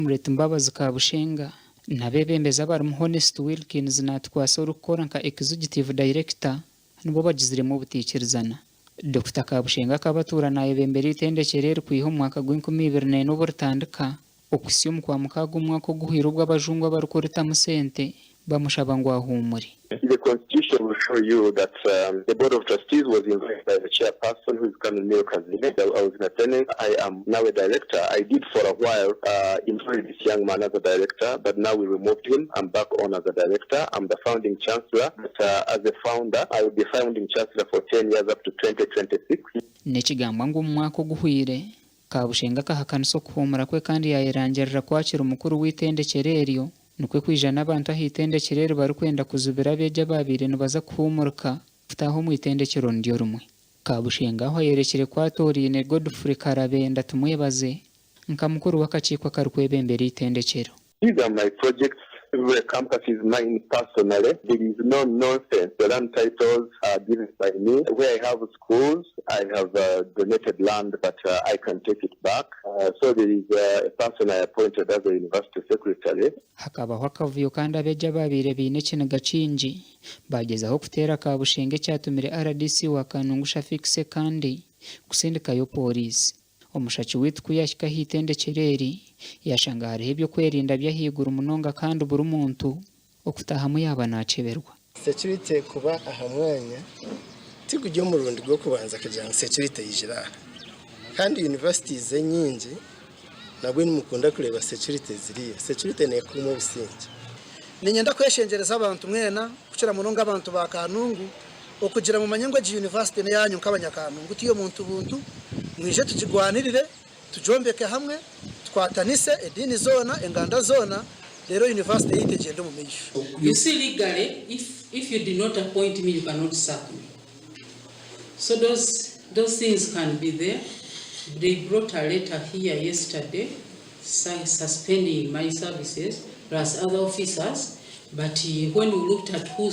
Murete Mbabazi Kabushenga nabebembeza bari Honest Wilkins natwasa urukora nka executive director nibo bagiziremo ubutikirizana. Dr. Kabushenga kabatura naye bembere itendekerere kwiho mwaka gw'2024 burutandika okusiyo kwa mukago mwako guhira ubw'abajungwa barukorita musente bamushaba ngo ahumuri. The constitution will show you that the board of trustees was invited by the chairperson, who is Colonel Kazile. I was an attendant. I am now a director. I did for a while employ this young man as a director, but now we removed him. I'm back on as a director. I'm the founding chancellor. But as a founder, I will be founding chancellor for 10 years up to 2026. Nekigamba ngo mwako guhwire Kabushenga kahakaniso kuhumura kwe kandi yayirangirira kwakira umukuru w'itendekereryo nukwe kwijana abantu ahitendekerere bari kwenda kuzubira beje babire nibaza kuhumuruka futaho mu itendekero ndiyo rumwe. Kabushenga aho yerekere kwatorine Godfrey Karabenda tumwebaze nka mukuru w'akacikwa karukwebembere itendekero. These are my projects. The campus is mine personally. There is no nonsense. The land titles are given by me. Where I have schools, I have donated land, but I can take it back. So there is a person I appointed as a university secretary. Hakabaho akavuyo kandi abeja babire bine kinaga cinji bagezaho kutera Kabushenge cyatumire RDC wa Kanungusha fixe kandi kusindikayo polisi. Omushachi witwa yashika hitendekereri yashanga hariho ibyo kwerinda byahigura umunonga kandi buri muntu okutahamu yaba naceberwa. Security kuba ahamwanya tigujye mu rundi rwo kubanza kujyana security yijira kandi universities nyingi nabwo nimukunda kureba security ziriya security ne kuma busingi ninyenda kweshengereza abantu mwena kucira munonga abantu ba Kanungu okugira mu manyango ya university ne yanyu nk'abanyakanungu tiyo muntu buntu mwije tujigwanirire tujombeke hamwe twatanise edini zona enganda zona rero university yitegende mu misho. You see, legally if you did not appoint me you cannot sack me, so those things can be there. They brought a letter here yesterday suspending my services plus other officers, but when we looked at who